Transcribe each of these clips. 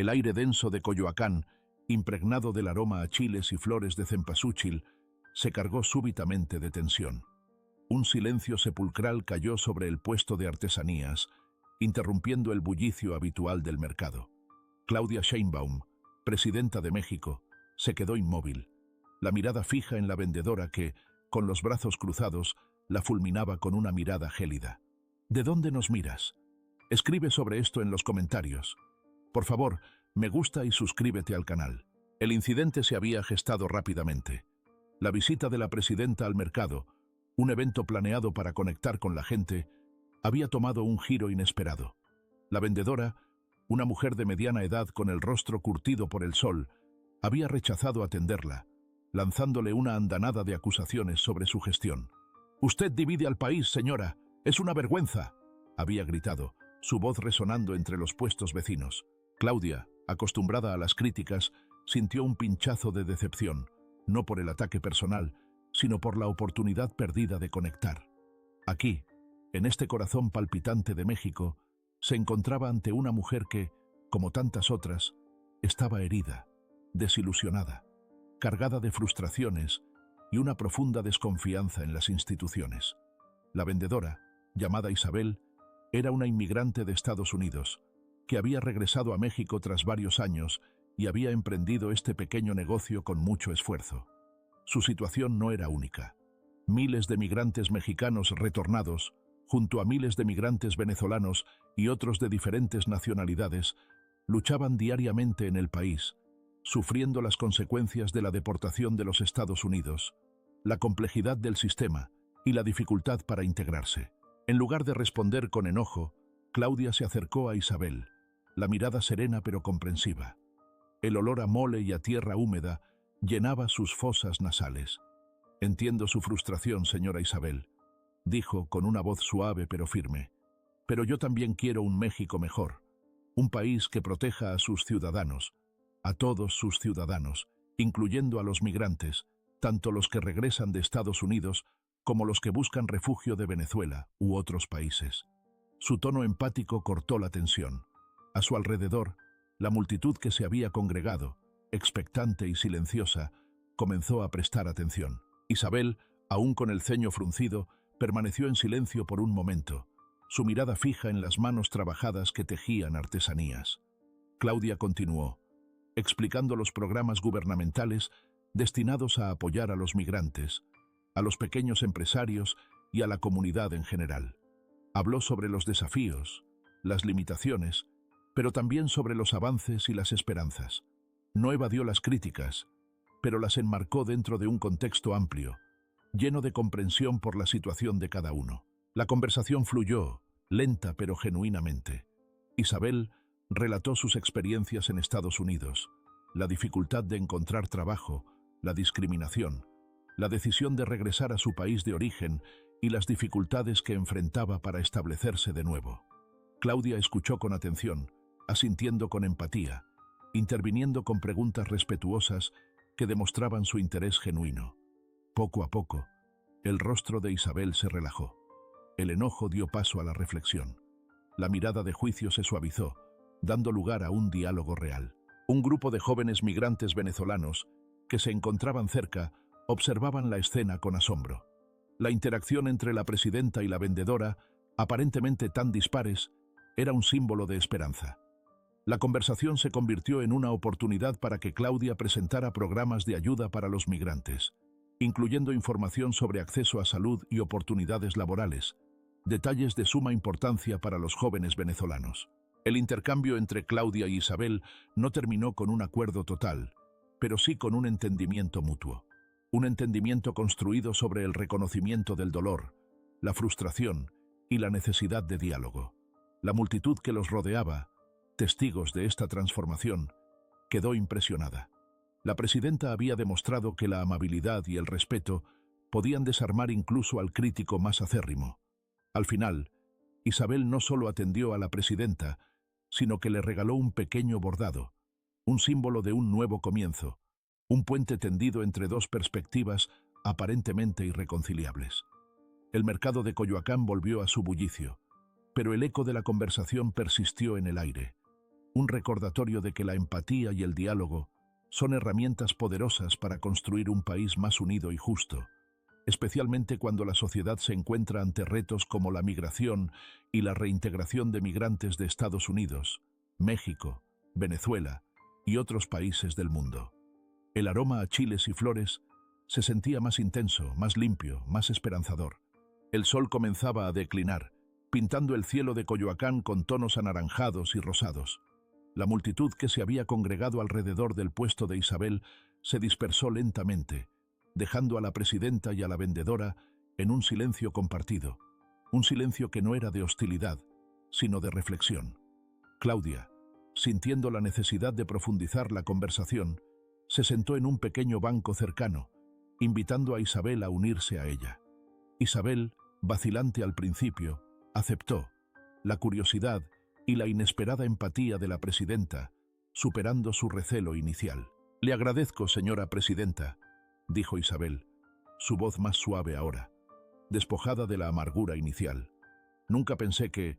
El aire denso de Coyoacán, impregnado del aroma a chiles y flores de cempasúchil, se cargó súbitamente de tensión. Un silencio sepulcral cayó sobre el puesto de artesanías, interrumpiendo el bullicio habitual del mercado. Claudia Sheinbaum, presidenta de México, se quedó inmóvil, la mirada fija en la vendedora que, con los brazos cruzados, la fulminaba con una mirada gélida. ¿De dónde nos miras? Escribe sobre esto en los comentarios. Por favor, me gusta y suscríbete al canal. El incidente se había gestado rápidamente. La visita de la presidenta al mercado, un evento planeado para conectar con la gente, había tomado un giro inesperado. La vendedora, una mujer de mediana edad con el rostro curtido por el sol, había rechazado atenderla, lanzándole una andanada de acusaciones sobre su gestión. «Usted divide al país, señora. Es una vergüenza», había gritado, su voz resonando entre los puestos vecinos. Claudia, acostumbrada a las críticas, sintió un pinchazo de decepción, no por el ataque personal, sino por la oportunidad perdida de conectar. Aquí, en este corazón palpitante de México, se encontraba ante una mujer que, como tantas otras, estaba herida, desilusionada, cargada de frustraciones y una profunda desconfianza en las instituciones. La vendedora, llamada Isabel, era una inmigrante de Estados Unidos, que había regresado a México tras varios años y había emprendido este pequeño negocio con mucho esfuerzo. Su situación no era única. Miles de migrantes mexicanos retornados, junto a miles de migrantes venezolanos y otros de diferentes nacionalidades, luchaban diariamente en el país, sufriendo las consecuencias de la deportación de los Estados Unidos, la complejidad del sistema y la dificultad para integrarse. En lugar de responder con enojo, Claudia se acercó a Isabel, la mirada serena pero comprensiva. El olor a mole y a tierra húmeda llenaba sus fosas nasales. «Entiendo su frustración, señora Isabel», dijo con una voz suave pero firme. «Pero yo también quiero un México mejor, un país que proteja a sus ciudadanos, a todos sus ciudadanos, incluyendo a los migrantes, tanto los que regresan de Estados Unidos como los que buscan refugio de Venezuela u otros países». Su tono empático cortó la tensión. A su alrededor, la multitud que se había congregado, expectante y silenciosa, comenzó a prestar atención. Isabel, aún con el ceño fruncido, permaneció en silencio por un momento, su mirada fija en las manos trabajadas que tejían artesanías. Claudia continuó, explicando los programas gubernamentales destinados a apoyar a los migrantes, a los pequeños empresarios y a la comunidad en general. Habló sobre los desafíos, las limitaciones, pero también sobre los avances y las esperanzas. No evadió las críticas, pero las enmarcó dentro de un contexto amplio, lleno de comprensión por la situación de cada uno. La conversación fluyó, lenta pero genuinamente. Isabel relató sus experiencias en Estados Unidos, la dificultad de encontrar trabajo, la discriminación, la decisión de regresar a su país de origen y las dificultades que enfrentaba para establecerse de nuevo. Claudia escuchó con atención, asintiendo con empatía, interviniendo con preguntas respetuosas que demostraban su interés genuino. Poco a poco, el rostro de Isabel se relajó. El enojo dio paso a la reflexión. La mirada de juicio se suavizó, dando lugar a un diálogo real. Un grupo de jóvenes migrantes venezolanos que se encontraban cerca observaban la escena con asombro. La interacción entre la presidenta y la vendedora, aparentemente tan dispares, era un símbolo de esperanza. La conversación se convirtió en una oportunidad para que Claudia presentara programas de ayuda para los migrantes, incluyendo información sobre acceso a salud y oportunidades laborales, detalles de suma importancia para los jóvenes venezolanos. El intercambio entre Claudia y Isabel no terminó con un acuerdo total, pero sí con un entendimiento mutuo. Un entendimiento construido sobre el reconocimiento del dolor, la frustración y la necesidad de diálogo. La multitud que los rodeaba, testigos de esta transformación, quedó impresionada. La presidenta había demostrado que la amabilidad y el respeto podían desarmar incluso al crítico más acérrimo. Al final, Isabel no solo atendió a la presidenta, sino que le regaló un pequeño bordado, un símbolo de un nuevo comienzo, un puente tendido entre dos perspectivas aparentemente irreconciliables. El mercado de Coyoacán volvió a su bullicio, pero el eco de la conversación persistió en el aire. un recordatorio de que la empatía y el diálogo son herramientas poderosas para construir un país más unido y justo, especialmente cuando la sociedad se encuentra ante retos como la migración y la reintegración de migrantes de Estados Unidos, México, Venezuela y otros países del mundo. El aroma a chiles y flores se sentía más intenso, más limpio, más esperanzador. El sol comenzaba a declinar, pintando el cielo de Coyoacán con tonos anaranjados y rosados. La multitud que se había congregado alrededor del puesto de Isabel se dispersó lentamente, dejando a la presidenta y a la vendedora en un silencio compartido, un silencio que no era de hostilidad, sino de reflexión. Claudia, sintiendo la necesidad de profundizar la conversación, se sentó en un pequeño banco cercano, invitando a Isabel a unirse a ella. Isabel, vacilante al principio, aceptó. La curiosidad y la inesperada empatía de la presidenta, superando su recelo inicial. «Le agradezco, señora presidenta», dijo Isabel, su voz más suave ahora, despojada de la amargura inicial. «Nunca pensé que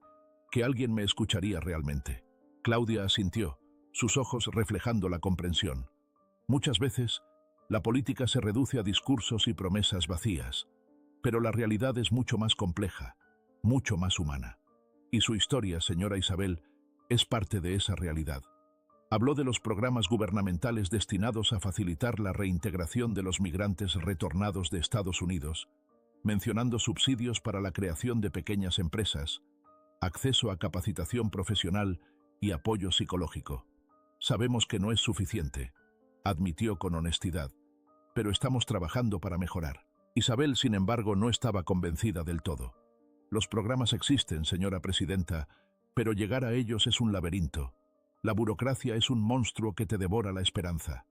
alguien me escucharía realmente». Claudia asintió, sus ojos reflejando la comprensión. Muchas veces, la política se reduce a discursos y promesas vacías, pero la realidad es mucho más compleja, mucho más humana. Y su historia, señora Isabel, es parte de esa realidad. Habló de los programas gubernamentales destinados a facilitar la reintegración de los migrantes retornados de Estados Unidos, mencionando subsidios para la creación de pequeñas empresas, acceso a capacitación profesional y apoyo psicológico. Sabemos que no es suficiente, admitió con honestidad, pero estamos trabajando para mejorar. Isabel, sin embargo, no estaba convencida del todo. Los programas existen, señora presidenta, pero llegar a ellos es un laberinto. La burocracia es un monstruo que te devora la esperanza.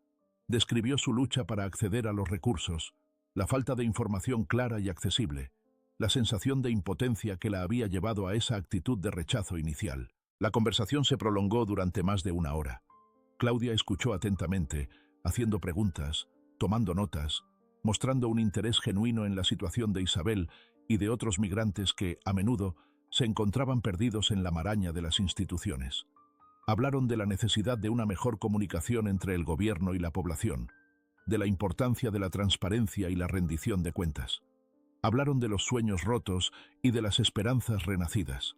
Describió su lucha para acceder a los recursos, la falta de información clara y accesible, la sensación de impotencia que la había llevado a esa actitud de rechazo inicial. La conversación se prolongó durante más de una hora. Claudia escuchó atentamente, haciendo preguntas, tomando notas, mostrando un interés genuino en la situación de Isabel y de otros migrantes que, a menudo, se encontraban perdidos en la maraña de las instituciones. Hablaron de la necesidad de una mejor comunicación entre el gobierno y la población, de la importancia de la transparencia y la rendición de cuentas. Hablaron de los sueños rotos y de las esperanzas renacidas.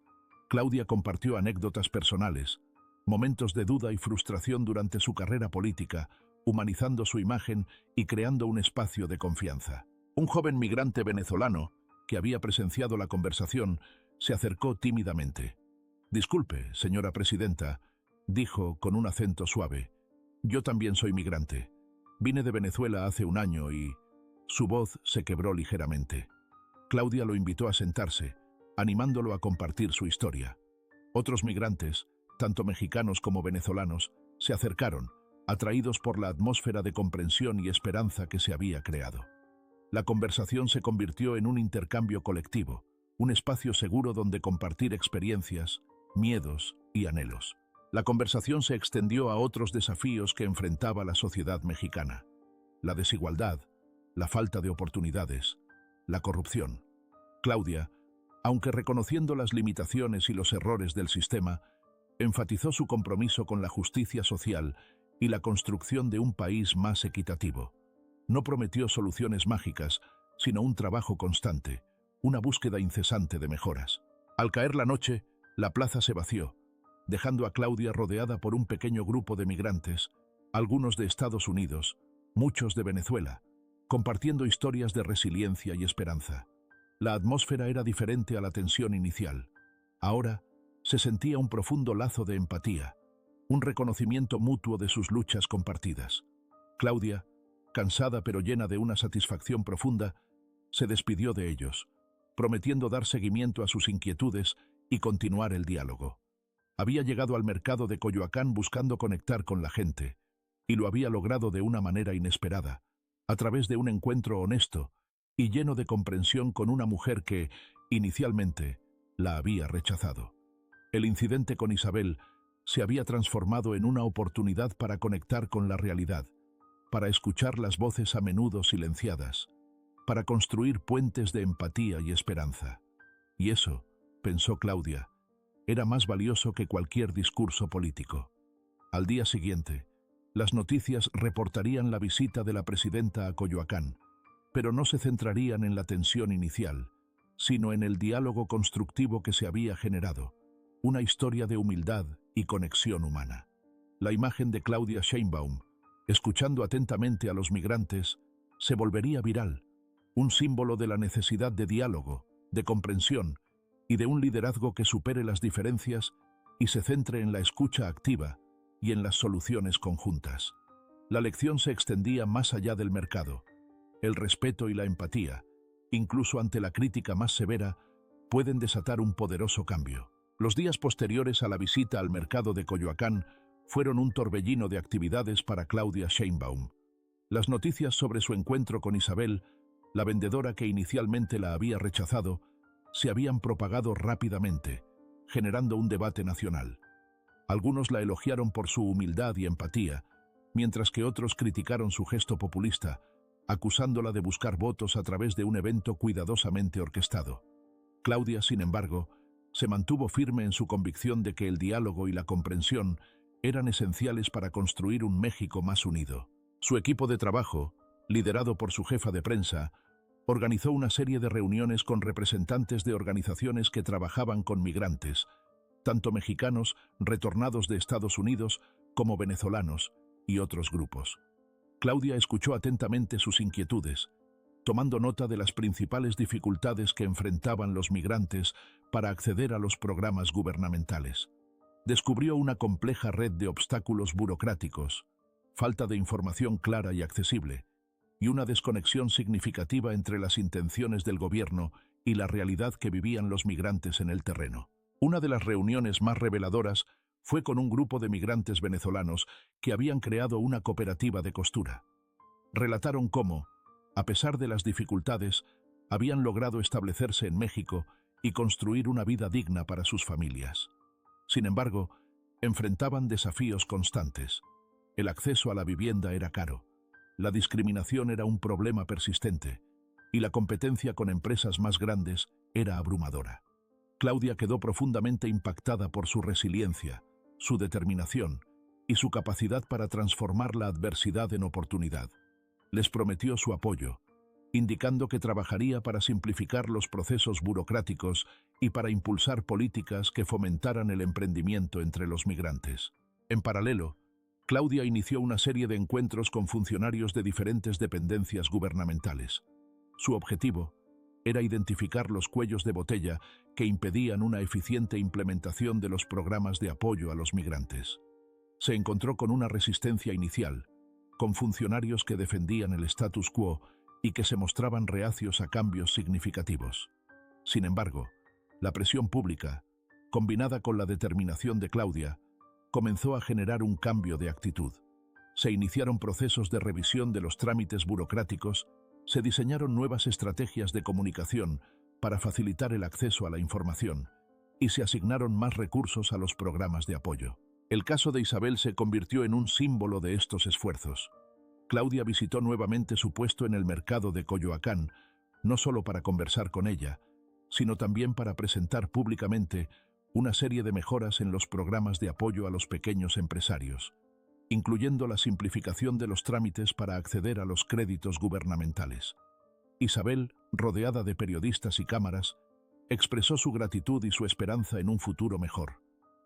Claudia compartió anécdotas personales, momentos de duda y frustración durante su carrera política, humanizando su imagen y creando un espacio de confianza. Un joven migrante venezolano, que había presenciado la conversación, se acercó tímidamente. «Disculpe, señora presidenta», dijo con un acento suave. «Yo también soy migrante. Vine de Venezuela hace un año y...». Su voz se quebró ligeramente. Claudia lo invitó a sentarse, animándolo a compartir su historia. Otros migrantes, tanto mexicanos como venezolanos, se acercaron, atraídos por la atmósfera de comprensión y esperanza que se había creado. La conversación se convirtió en un intercambio colectivo, un espacio seguro donde compartir experiencias, miedos y anhelos. La conversación se extendió a otros desafíos que enfrentaba la sociedad mexicana: la desigualdad, la falta de oportunidades, la corrupción. Claudia, aunque reconociendo las limitaciones y los errores del sistema, enfatizó su compromiso con la justicia social y la construcción de un país más equitativo. No prometió soluciones mágicas, sino un trabajo constante, una búsqueda incesante de mejoras. Al caer la noche, la plaza se vació, dejando a Claudia rodeada por un pequeño grupo de migrantes, algunos de Estados Unidos, muchos de Venezuela, compartiendo historias de resiliencia y esperanza. La atmósfera era diferente a la tensión inicial. Ahora se sentía un profundo lazo de empatía, un reconocimiento mutuo de sus luchas compartidas. Claudia, cansada pero llena de una satisfacción profunda, se despidió de ellos, prometiendo dar seguimiento a sus inquietudes y continuar el diálogo. Había llegado al mercado de Coyoacán buscando conectar con la gente, y lo había logrado de una manera inesperada, a través de un encuentro honesto y lleno de comprensión con una mujer que, inicialmente, la había rechazado. El incidente con Isabel se había transformado en una oportunidad para conectar con la realidad, para escuchar las voces a menudo silenciadas, para construir puentes de empatía y esperanza. Y eso, pensó Claudia, era más valioso que cualquier discurso político. Al día siguiente, las noticias reportarían la visita de la presidenta a Coyoacán, pero no se centrarían en la tensión inicial, sino en el diálogo constructivo que se había generado, una historia de humildad y conexión humana. La imagen de Claudia Sheinbaum, escuchando atentamente a los migrantes, se volvería viral, un símbolo de la necesidad de diálogo, de comprensión y de un liderazgo que supere las diferencias y se centre en la escucha activa y en las soluciones conjuntas. La lección se extendía más allá del mercado. El respeto y la empatía, incluso ante la crítica más severa, pueden desatar un poderoso cambio. Los días posteriores a la visita al mercado de Coyoacán fueron un torbellino de actividades para Claudia Sheinbaum. Las noticias sobre su encuentro con Isabel, la vendedora que inicialmente la había rechazado, se habían propagado rápidamente, generando un debate nacional. Algunos la elogiaron por su humildad y empatía, mientras que otros criticaron su gesto populista, acusándola de buscar votos a través de un evento cuidadosamente orquestado. Claudia, sin embargo, se mantuvo firme en su convicción de que el diálogo y la comprensión eran esenciales para construir un México más unido. Su equipo de trabajo, liderado por su jefa de prensa, organizó una serie de reuniones con representantes de organizaciones que trabajaban con migrantes, tanto mexicanos retornados de Estados Unidos como venezolanos y otros grupos. Claudia escuchó atentamente sus inquietudes, tomando nota de las principales dificultades que enfrentaban los migrantes para acceder a los programas gubernamentales. Descubrió una compleja red de obstáculos burocráticos, falta de información clara y accesible, y una desconexión significativa entre las intenciones del gobierno y la realidad que vivían los migrantes en el terreno. Una de las reuniones más reveladoras fue con un grupo de migrantes venezolanos que habían creado una cooperativa de costura. Relataron cómo, a pesar de las dificultades, habían logrado establecerse en México y construir una vida digna para sus familias. Sin embargo, enfrentaban desafíos constantes. El acceso a la vivienda era caro, la discriminación era un problema persistente y la competencia con empresas más grandes era abrumadora. Claudia quedó profundamente impactada por su resiliencia, su determinación y su capacidad para transformar la adversidad en oportunidad. Les prometió su apoyo, indicando que trabajaría para simplificar los procesos burocráticos y para impulsar políticas que fomentaran el emprendimiento entre los migrantes. En paralelo, Claudia inició una serie de encuentros con funcionarios de diferentes dependencias gubernamentales. Su objetivo era identificar los cuellos de botella que impedían una eficiente implementación de los programas de apoyo a los migrantes. Se encontró con una resistencia inicial, con funcionarios que defendían el status quo y que se mostraban reacios a cambios significativos. Sin embargo, la presión pública, combinada con la determinación de Claudia, comenzó a generar un cambio de actitud. Se iniciaron procesos de revisión de los trámites burocráticos, se diseñaron nuevas estrategias de comunicación para facilitar el acceso a la información y se asignaron más recursos a los programas de apoyo. El caso de Isabel se convirtió en un símbolo de estos esfuerzos. Claudia visitó nuevamente su puesto en el mercado de Coyoacán, no solo para conversar con ella, sino también para presentar públicamente una serie de mejoras en los programas de apoyo a los pequeños empresarios, incluyendo la simplificación de los trámites para acceder a los créditos gubernamentales. Isabel, rodeada de periodistas y cámaras, expresó su gratitud y su esperanza en un futuro mejor.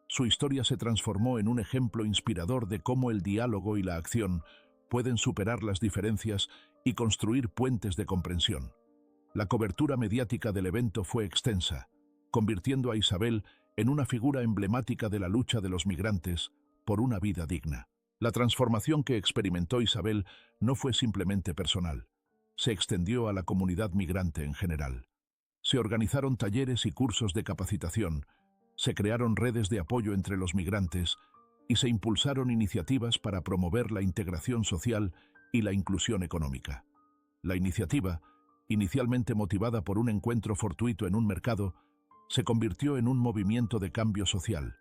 Su historia se transformó en un ejemplo inspirador de cómo el diálogo y la acción pueden superar las diferencias y construir puentes de comprensión. La cobertura mediática del evento fue extensa, convirtiendo a Isabel en una figura emblemática de la lucha de los migrantes por una vida digna. La transformación que experimentó Isabel no fue simplemente personal, se extendió a la comunidad migrante en general. Se organizaron talleres y cursos de capacitación, se crearon redes de apoyo entre los migrantes y se impulsaron iniciativas para promover la integración social y la inclusión económica. La iniciativa, inicialmente motivada por un encuentro fortuito en un mercado, se convirtió en un movimiento de cambio social,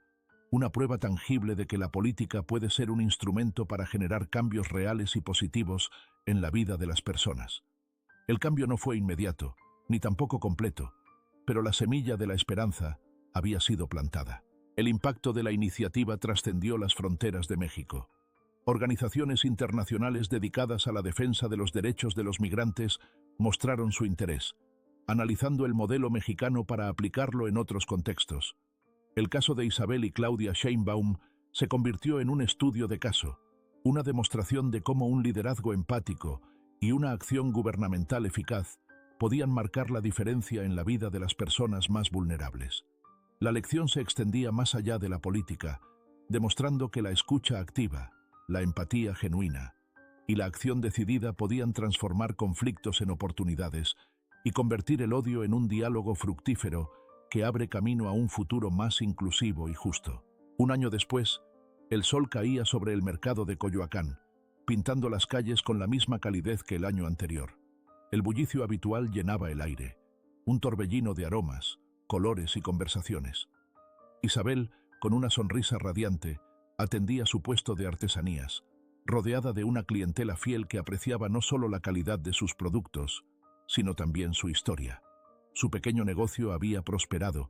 una prueba tangible de que la política puede ser un instrumento para generar cambios reales y positivos en la vida de las personas. El cambio no fue inmediato, ni tampoco completo, pero la semilla de la esperanza había sido plantada. El impacto de la iniciativa trascendió las fronteras de México. Organizaciones internacionales dedicadas a la defensa de los derechos de los migrantes mostraron su interés, analizando el modelo mexicano para aplicarlo en otros contextos. El caso de Isabel y Claudia Sheinbaum se convirtió en un estudio de caso, una demostración de cómo un liderazgo empático y una acción gubernamental eficaz podían marcar la diferencia en la vida de las personas más vulnerables. La lección se extendía más allá de la política, demostrando que la escucha activa, la empatía genuina y la acción decidida podían transformar conflictos en oportunidades y convertir el odio en un diálogo fructífero que abre camino a un futuro más inclusivo y justo. Un año después, el sol caía sobre el mercado de Coyoacán, pintando las calles con la misma calidez que el año anterior. El bullicio habitual llenaba el aire, un torbellino de aromas, colores y conversaciones. Isabel, con una sonrisa radiante, atendía su puesto de artesanías, rodeada de una clientela fiel que apreciaba no solo la calidad de sus productos, sino también su historia. Su pequeño negocio había prosperado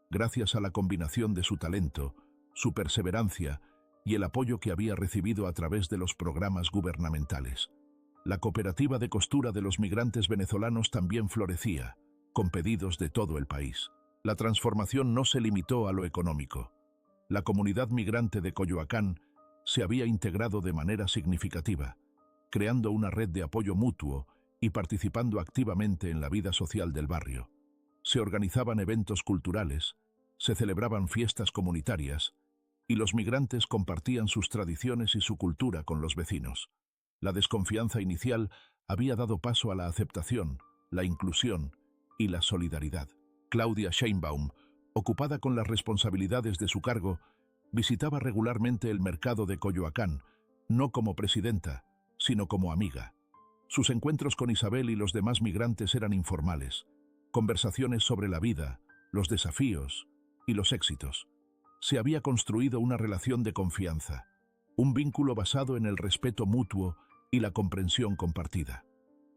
gracias a la combinación de su talento, su perseverancia y el apoyo que había recibido a través de los programas gubernamentales. La cooperativa de costura de los migrantes venezolanos también florecía, con pedidos de todo el país. La transformación no se limitó a lo económico. La comunidad migrante de Coyoacán se había integrado de manera significativa, creando una red de apoyo mutuo y participando activamente en la vida social del barrio. Se organizaban eventos culturales, se celebraban fiestas comunitarias y los migrantes compartían sus tradiciones y su cultura con los vecinos. La desconfianza inicial había dado paso a la aceptación, la inclusión y la solidaridad. Claudia Sheinbaum, ocupada con las responsabilidades de su cargo, visitaba regularmente el mercado de Coyoacán, no como presidenta, sino como amiga. Sus encuentros con Isabel y los demás migrantes eran informales, conversaciones sobre la vida, los desafíos y los éxitos. Se había construido una relación de confianza, un vínculo basado en el respeto mutuo y la comprensión compartida.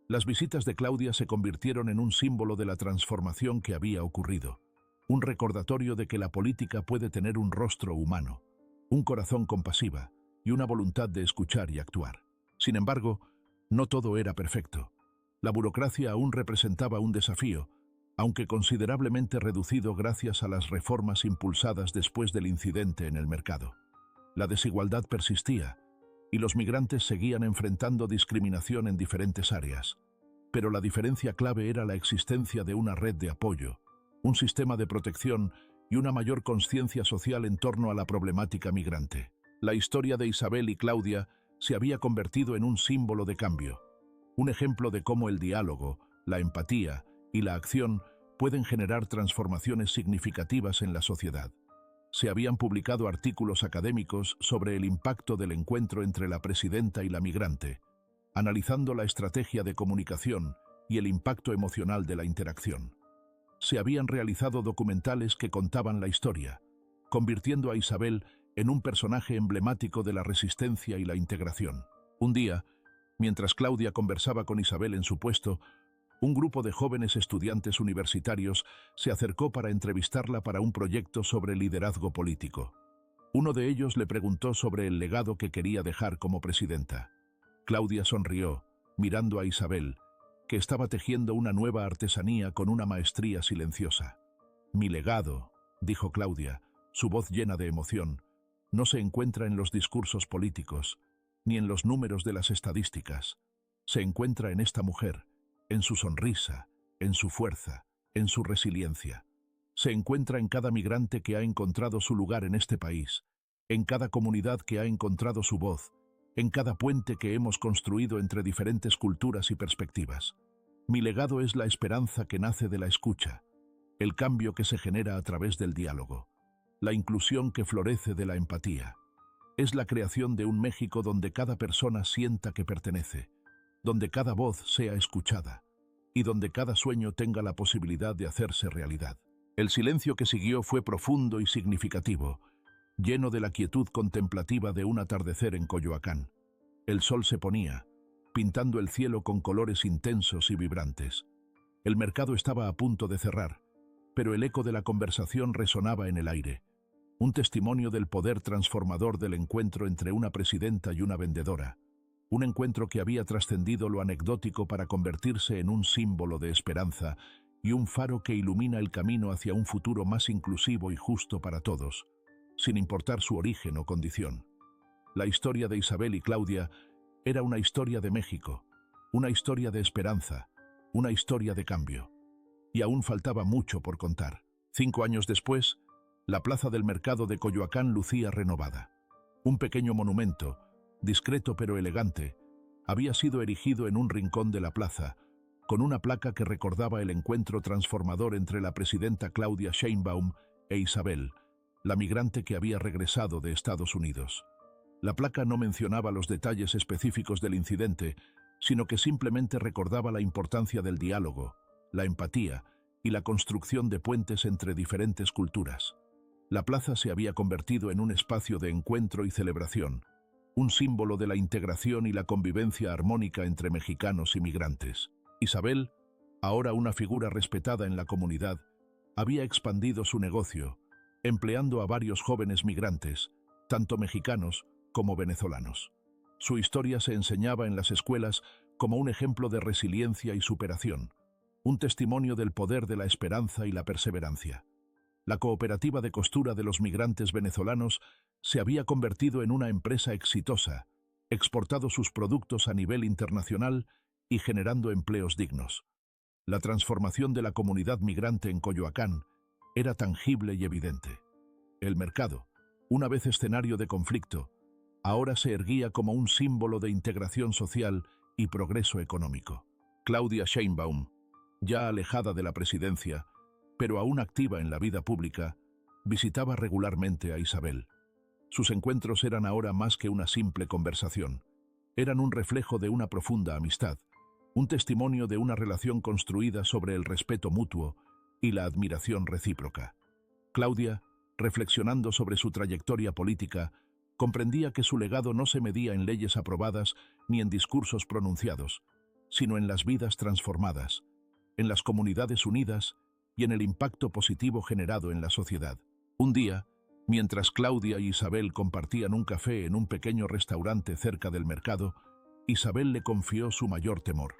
Las visitas de Claudia se convirtieron en un símbolo de la transformación que había ocurrido, un recordatorio de que la política puede tener un rostro humano, un corazón compasiva y una voluntad de escuchar y actuar. Sin embargo, no todo era perfecto. La burocracia aún representaba un desafío, aunque considerablemente reducido gracias a las reformas impulsadas después del incidente en el mercado. La desigualdad persistía, y los migrantes seguían enfrentando discriminación en diferentes áreas. Pero la diferencia clave era la existencia de una red de apoyo, un sistema de protección y una mayor conciencia social en torno a la problemática migrante. La historia de Isabel y Claudia se había convertido en un símbolo de cambio, un ejemplo de cómo el diálogo, la empatía y la acción pueden generar transformaciones significativas en la sociedad. Se habían publicado artículos académicos sobre el impacto del encuentro entre la presidenta y la migrante, analizando la estrategia de comunicación y el impacto emocional de la interacción. Se habían realizado documentales que contaban la historia, convirtiendo a Isabel en un personaje emblemático de la resistencia y la integración. Un día, mientras Claudia conversaba con Isabel en su puesto, un grupo de jóvenes estudiantes universitarios se acercó para entrevistarla para un proyecto sobre liderazgo político. Uno de ellos le preguntó sobre el legado que quería dejar como presidenta. Claudia sonrió, mirando a Isabel, que estaba tejiendo una nueva artesanía con una maestría silenciosa. «Mi legado», dijo Claudia, su voz llena de emoción, «no se encuentra en los discursos políticos, ni en los números de las estadísticas. Se encuentra en esta mujer, en su sonrisa, en su fuerza, en su resiliencia. Se encuentra en cada migrante que ha encontrado su lugar en este país, en cada comunidad que ha encontrado su voz, en cada puente que hemos construido entre diferentes culturas y perspectivas. Mi legado es la esperanza que nace de la escucha, el cambio que se genera a través del diálogo, la inclusión que florece de la empatía. Es la creación de un México donde cada persona sienta que pertenece, donde cada voz sea escuchada y donde cada sueño tenga la posibilidad de hacerse realidad». El silencio que siguió fue profundo y significativo, lleno de la quietud contemplativa de un atardecer en Coyoacán. El sol se ponía, pintando el cielo con colores intensos y vibrantes. El mercado estaba a punto de cerrar, pero el eco de la conversación resonaba en el aire. un testimonio del poder transformador del encuentro entre una presidenta y una vendedora, un encuentro que había trascendido lo anecdótico para convertirse en un símbolo de esperanza y un faro que ilumina el camino hacia un futuro más inclusivo y justo para todos, sin importar su origen o condición. La historia de Isabel y Claudia era una historia de México, una historia de esperanza, una historia de cambio. Y aún faltaba mucho por contar. 5 años después, la plaza del mercado de Coyoacán lucía renovada. Un pequeño monumento, discreto pero elegante, había sido erigido en un rincón de la plaza, con una placa que recordaba el encuentro transformador entre la presidenta Claudia Sheinbaum e Isabel, la migrante que había regresado de Estados Unidos. La placa no mencionaba los detalles específicos del incidente, sino que simplemente recordaba la importancia del diálogo, la empatía y la construcción de puentes entre diferentes culturas. La plaza se había convertido en un espacio de encuentro y celebración, un símbolo de la integración y la convivencia armónica entre mexicanos y migrantes. Isabel, ahora una figura respetada en la comunidad, había expandido su negocio, empleando a varios jóvenes migrantes, tanto mexicanos como venezolanos. Su historia se enseñaba en las escuelas como un ejemplo de resiliencia y superación, un testimonio del poder de la esperanza y la perseverancia. La cooperativa de costura de los migrantes venezolanos se había convertido en una empresa exitosa, exportado sus productos a nivel internacional y generando empleos dignos. La transformación de la comunidad migrante en Coyoacán era tangible y evidente. El mercado, una vez escenario de conflicto, ahora se erguía como un símbolo de integración social y progreso económico. Claudia Sheinbaum, ya alejada de la presidencia, pero aún activa en la vida pública, visitaba regularmente a Isabel. Sus encuentros eran ahora más que una simple conversación. Eran un reflejo de una profunda amistad, un testimonio de una relación construida sobre el respeto mutuo y la admiración recíproca. Claudia, reflexionando sobre su trayectoria política, comprendía que su legado no se medía en leyes aprobadas ni en discursos pronunciados, sino en las vidas transformadas, en las comunidades unidas y en el impacto positivo generado en la sociedad. Un día, mientras Claudia y Isabel compartían un café en un pequeño restaurante cerca del mercado, Isabel le confió su mayor temor: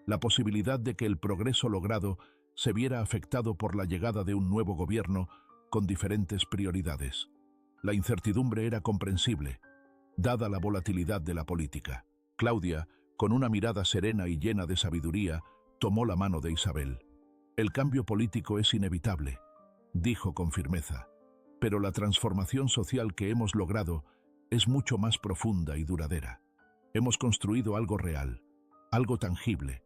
la posibilidad de que el progreso logrado se viera afectado por la llegada de un nuevo gobierno con diferentes prioridades. La incertidumbre era comprensible, dada la volatilidad de la política. Claudia, con una mirada serena y llena de sabiduría, tomó la mano de Isabel. «El cambio político es inevitable», dijo con firmeza, «pero la transformación social que hemos logrado es mucho más profunda y duradera. Hemos construido algo real, algo tangible,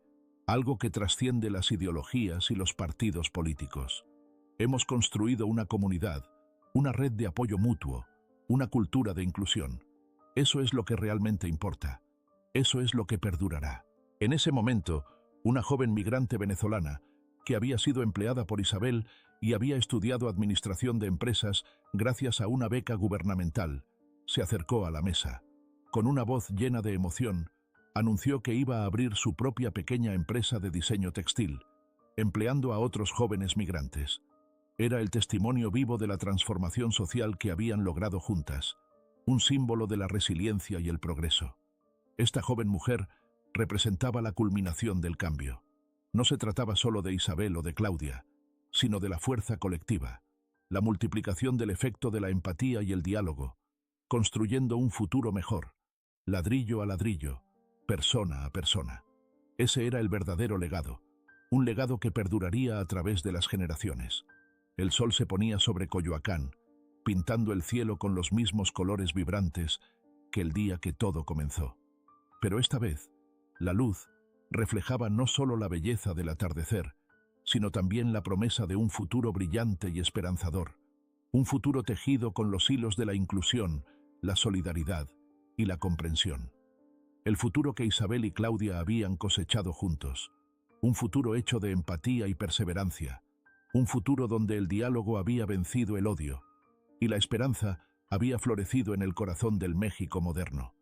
algo que trasciende las ideologías y los partidos políticos. Hemos construido una comunidad, una red de apoyo mutuo, una cultura de inclusión. Eso es lo que realmente importa. Eso es lo que perdurará». En ese momento, una joven migrante venezolana, que había sido empleada por Isabel y había estudiado administración de empresas gracias a una beca gubernamental, se acercó a la mesa. Con una voz llena de emoción, anunció que iba a abrir su propia pequeña empresa de diseño textil, empleando a otros jóvenes migrantes. Era el testimonio vivo de la transformación social que habían logrado juntas, un símbolo de la resiliencia y el progreso. Esta joven mujer representaba la culminación del cambio. No se trataba solo de Isabel o de Claudia, sino de la fuerza colectiva, la multiplicación del efecto de la empatía y el diálogo, construyendo un futuro mejor, ladrillo a ladrillo, persona a persona. Ese era el verdadero legado, un legado que perduraría a través de las generaciones. El sol se ponía sobre Coyoacán, pintando el cielo con los mismos colores vibrantes que el día que todo comenzó. Pero esta vez, la luz reflejaba no solo la belleza del atardecer, sino también la promesa de un futuro brillante y esperanzador, un futuro tejido con los hilos de la inclusión, la solidaridad y la comprensión. El futuro que Isabel y Claudia habían cosechado juntos, un futuro hecho de empatía y perseverancia, un futuro donde el diálogo había vencido el odio y la esperanza había florecido en el corazón del México moderno.